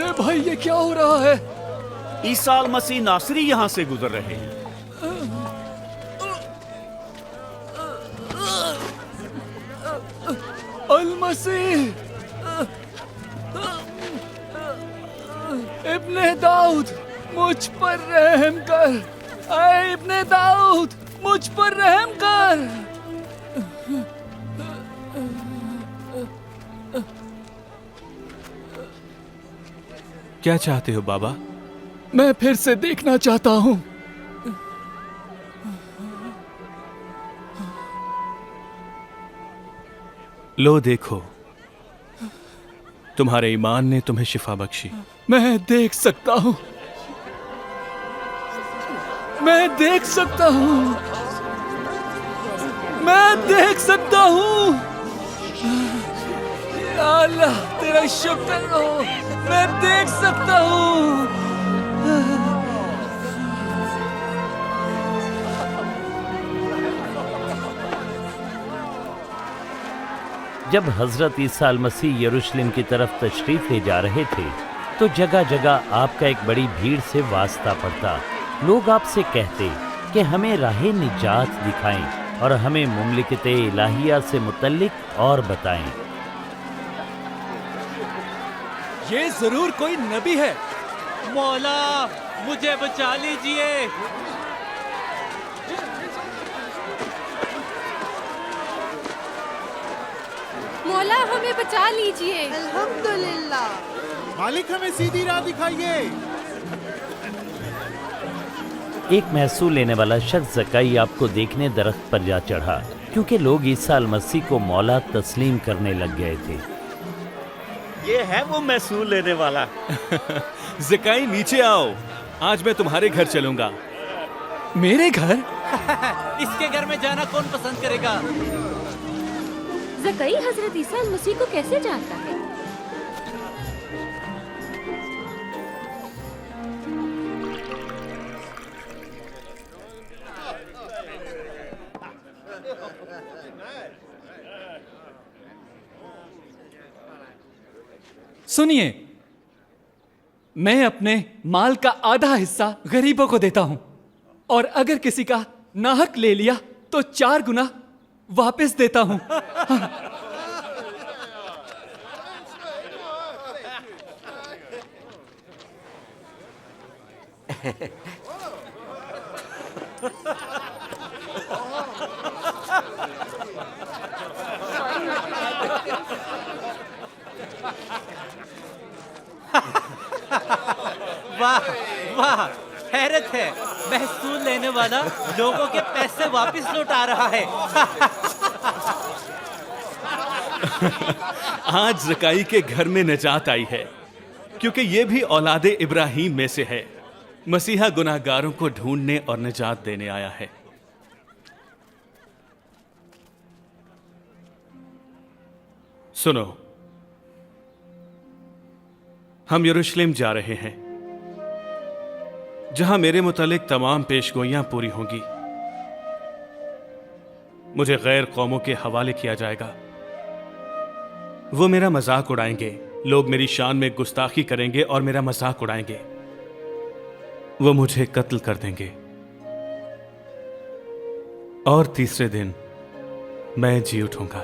अरे भाई, ये क्या हो रहा है? ईसा मसीह नासरी यहाँ से गुजर रहे हैं। अल-मसीह, इब्ने दाऊद, मुझ पर रहम कर। ऐ इब्ने दाऊद, मुझ पर रहम कर। क्या चाहते हो बाबा? मैं फिर से देखना चाहता हूँ। लो देखो, तुम्हारे ईमान ने तुम्हें शिफा बख्शी। मैं देख सकता हूँ, मैं देख सकता हूँ, मैं देख सकता हूँ। या अल्लाह, तेरा शुक्र हो, मैं देख सकता हूँ। जब हजरत ईसा मसीह यरूशलेम की तरफ तशरीफ ले जा रहे थे तो जगह जगह आपका एक बड़ी भीड़ से वास्ता पड़ता। लोग आपसे कहते कि हमें राह निजात दिखाएं और हमें मुमलिकत इलाहिया से मुतल्लिक और बताएं। ये जरूर कोई नबी है। मौला, मुझे बचा लीजिए। मौला, हमें बचा लीजिए। अल्हम्दुलिल्लाह। मालिक, हमें सीधी राह दिखाइए। एक महसूल लेने वाला शख्स ज़काई आपको देखने दरख्त पर जा चढ़ा, क्योंकि लोग ईसा मसीह को मौला तस्लीम करने लग गए थे। ये है वो महसूल लेने वाला। ज़काई, नीचे आओ, आज मैं तुम्हारे घर चलूंगा। मेरे घर? इसके घर में जाना कौन पसंद करेगा? ज़काई हजरत ईसा मसीह को कैसे जानता है? सुनिए, मैं अपने माल का आधा हिस्सा गरीबों को देता हूं, और अगर किसी का नाहक ले लिया तो 4 गुना वापस देता हूं। वाह वाह, हैरत है, महसूल लेने वाला लोगों के पैसे वापस लौटा रहा है। आज ज़काई के घर में निजात आई है, क्योंकि ये भी औलादे इब्राहिम में से है। मसीहा गुनाहगारों को ढूंढने और निजात देने आया है। सुनो, हम यरूशलेम जा रहे हैं, जहां मेरे मुतालिक तमाम पेशगोइयां पूरी होंगी। मुझे गैर कौमों के हवाले किया जाएगा। वो मेरा मजाक उड़ाएंगे, लोग मेरी शान में गुस्ताखी करेंगे और मेरा मजाक उड़ाएंगे। वो मुझे कत्ल कर देंगे, और तीसरे दिन मैं जी उठूंगा।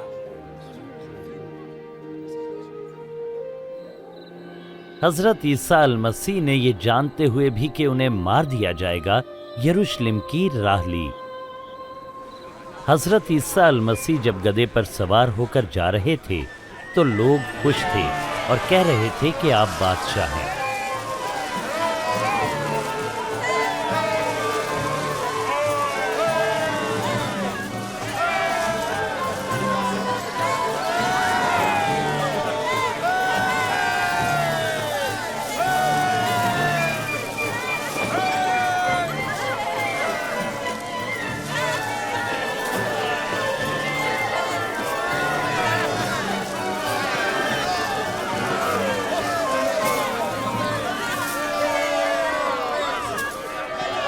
हजरत ईसा मसीह ने ये जानते हुए भी कि उन्हें मार दिया जाएगा, यरूशलेम की राह ली। हजरत ईसा मसीह जब गधे पर सवार होकर जा रहे थे तो लोग खुश थे और कह रहे थे कि आप बादशाह हैं।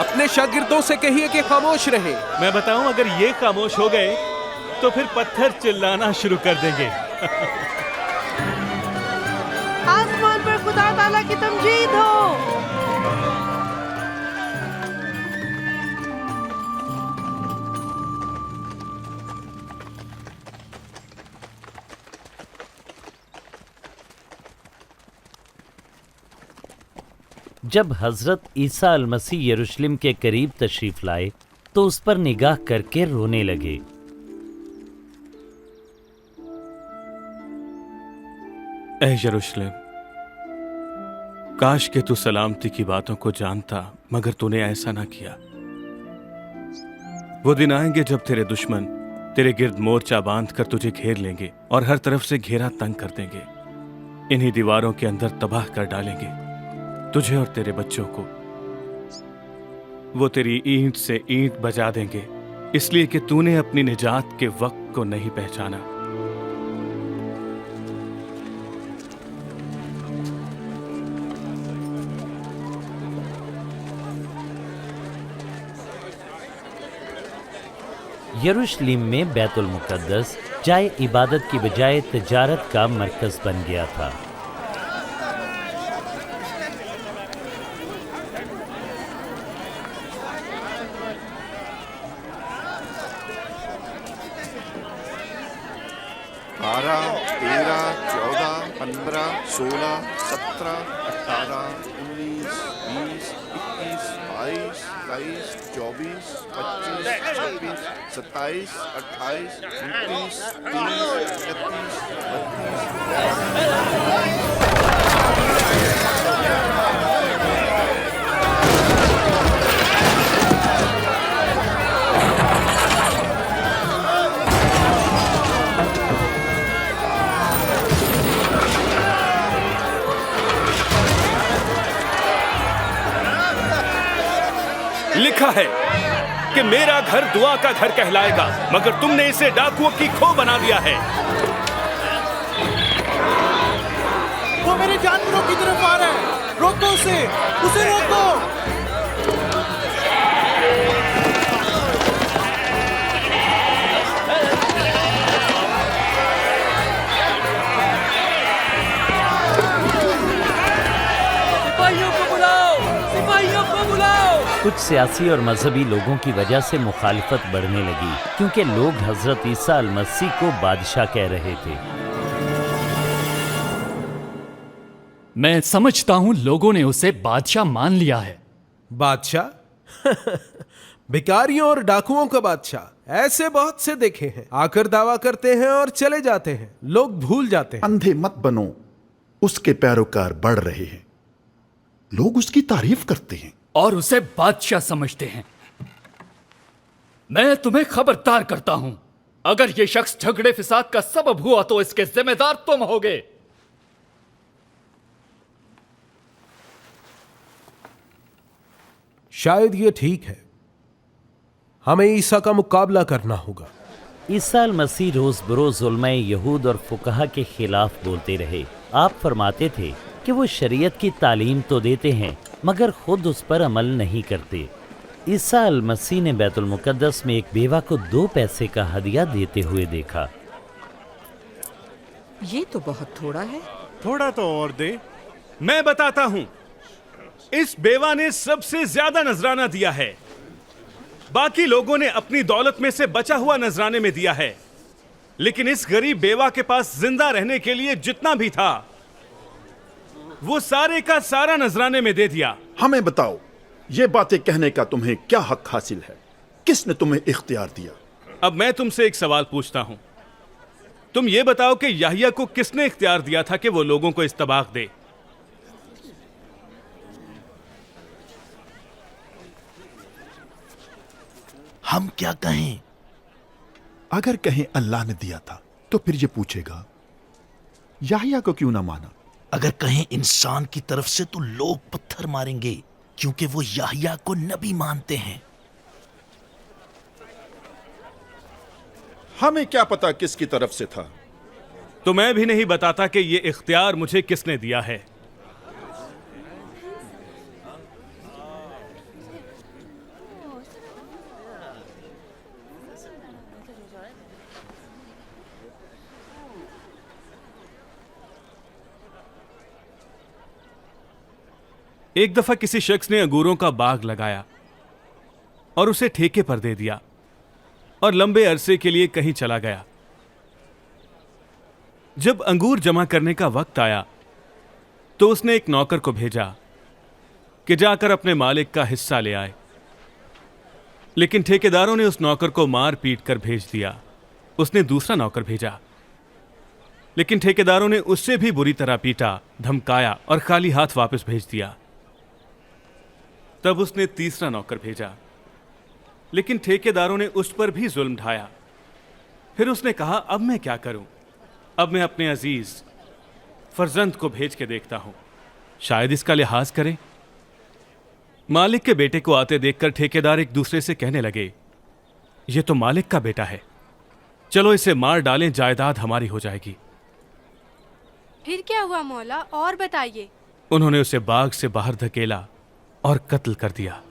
अपने शागिर्दों से कहिए कि खामोश रहे। मैं बताऊं, अगर ये खामोश हो गए तो फिर पत्थर चिल्लाना शुरू कर देंगे। आसमान पर खुदा का ताला की तमजीद हो। जब हजरत ईसा अल मसीह यरूशलेम के करीब तशरीफ लाए तो उस पर निगाह करके रोने लगे। ऐ यरूशलेम, काश के तू सलामती की बातों को जानता, मगर तूने ऐसा ना किया। वो दिन आएंगे जब तेरे दुश्मन तेरे गिर्द मोर्चा बांधकर तुझे घेर लेंगे और हर तरफ से घेरा तंग कर देंगे। इन्हीं दीवारों के अंदर तबाह कर डालेंगे तुझे और तेरे बच्चों को। वो तेरी ईंट से ईंट बजा देंगे, इसलिए कि तूने अपनी निजात के वक्त को नहीं पहचाना। यरूशलेम में बैतुल मुकद्दस जाए इबादत की बजाय तिजारत का मरकज बन गया था। बारह, 13, 14, 15, 16, 17, 18, 19, 20, 21, 22, 23, 24, 25, 26, 27, 28, 29, 30, 31, लिखा है कि मेरा घर दुआ का घर कहलाएगा, मगर तुमने इसे डाकुओं की खो बना दिया है। वो मेरे जानवरों की तरफ आ रहा है, रोको उसे रोको। कुछ सियासी और मजहबी लोगों की वजह से मुखालिफत बढ़ने लगी, क्योंकि लोग हजरत ईसा अल मसीह को बादशाह कह रहे थे। मैं समझता हूं लोगों ने उसे बादशाह मान लिया है। बादशाह? भिखारियों और डाकुओं का बादशाह ऐसे बहुत से देखे हैं। आकर दावा करते हैं और चले जाते हैं, लोग भूल जाते हैं। अंधे मत बनो, उसके पैरोकार बढ़ रहे हैं, लोग उसकी तारीफ करते हैं और उसे बादशाह समझते हैं। मैं तुम्हें खबरदार करता हूं, अगर यह शख्स झगड़े फिसाद का सबब हुआ तो इसके जिम्मेदार तुम होगे। शायद ये ठीक है, हमें ईसा का मुकाबला करना होगा। ईसा अल मसीह रोज बरोज उलमाए यहूद और फुकहा के खिलाफ बोलते रहे। आप फरमाते थे कि वो शरीयत की तालीम तो देते हैं मगर खुद उस पर अमल नहीं करते। ईसा अल मसीह ने बैतुल मुकद्दस में एक बेवा को 2 पैसे का हदिया देते हुए देखा। ये तो बहुत थोड़ा है। थोड़ा तो और दे। मैं बताता हूं, इस बेवा ने सबसे ज्यादा नजराना दिया है। बाकी लोगों ने अपनी दौलत में से बचा हुआ नजराने में दिया है, लेकिन इस गरीब बेवा के पास जिंदा रहने के लिए जितना भी था वो सारे का सारा नजराने में दे दिया। हमें बताओ, ये बातें कहने का तुम्हें क्या हक हासिल है? किसने तुम्हें इख्तियार दिया? अब मैं तुमसे एक सवाल पूछता हूं, तुम ये बताओ कि याहिया को किसने इख्तियार दिया था कि वो लोगों को इस्तबाक दे? हम क्या कहें? अगर कहें अल्लाह ने दिया था तो फिर ये पूछेगा याहिया को क्यों ना माना। अगर कहें इंसान की तरफ से तो लोग पत्थर मारेंगे, क्योंकि वो याहिया को नबी मानते हैं। हमें क्या पता किसकी तरफ से था। तो मैं भी नहीं बताता कि ये इख्तियार मुझे किसने दिया है। एक दफा किसी शख्स ने अंगूरों का बाग लगाया और उसे ठेके पर दे दिया और लंबे अरसे के लिए कहीं चला गया। जब अंगूर जमा करने का वक्त आया तो उसने एक नौकर को भेजा कि जाकर अपने मालिक का हिस्सा ले आए, लेकिन ठेकेदारों ने उस नौकर को मार पीट कर भेज दिया। उसने दूसरा नौकर भेजा, लेकिन ठेकेदारों ने उससे भी बुरी तरह पीटा, धमकाया और खाली हाथ वापस भेज दिया। तब उसने तीसरा नौकर भेजा, लेकिन ठेकेदारों ने उस पर भी जुल्म ढाया। फिर उसने कहा, अब मैं क्या करूं? अब मैं अपने अजीज फर्जंद को भेज के देखता हूं, शायद इसका लिहाज करें। मालिक के बेटे को आते देखकर ठेकेदार एक दूसरे से कहने लगे, यह तो मालिक का बेटा है, चलो इसे मार डालें, जायदाद हमारी हो जाएगी। फिर क्या हुआ मौला, और बताइए। उन्होंने उसे बाग से बाहर धकेला और कत्ल कर दिया।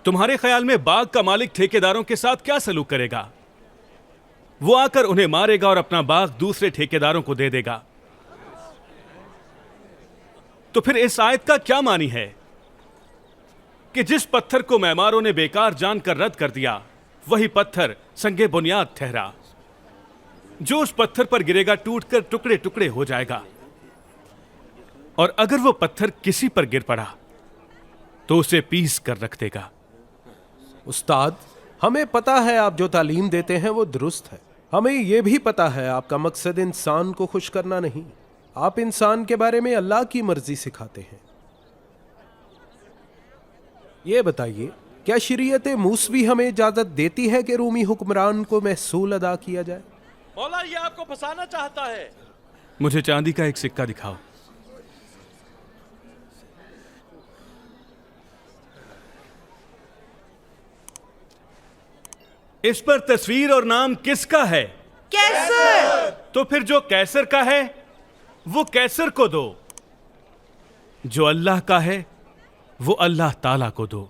तुम्हारे ख्याल में बाग का मालिक ठेकेदारों के साथ क्या सलूक करेगा? वो आकर उन्हें मारेगा और अपना बाग दूसरे ठेकेदारों को दे देगा। तो फिर इस आयत का क्या मानी है कि जिस पत्थर को मेमारों ने बेकार जानकर रद्द कर दिया, वही पत्थर संगे बुनियाद ठहरा। जो उस पत्थर पर गिरेगा टूटकर टुकड़े टुकड़े हो जाएगा, और अगर वो पत्थर किसी पर गिर पड़ा तो उसे पीस कर रख देगा। उस्ताद, हमें पता है आप जो तालीम देते हैं वो दुरुस्त है। हमें यह भी पता है आपका मकसद इंसान को खुश करना नहीं। आप इंसान के बारे में अल्लाह की मर्जी सिखाते हैं। ये बताइए, क्या शरीयत मूसवी हमें इजाजत देती है कि रूमी हुक्मरान को महसूल अदा किया जाए? मौला, ये आपको फंसाना चाहता है। मुझे चांदी का एक सिक्का दिखाओ। इस पर तस्वीर और नाम किसका है? कैसर। तो फिर जो कैसर का है वो कैसर को दो, जो अल्लाह का है वो अल्लाह ताला को दो।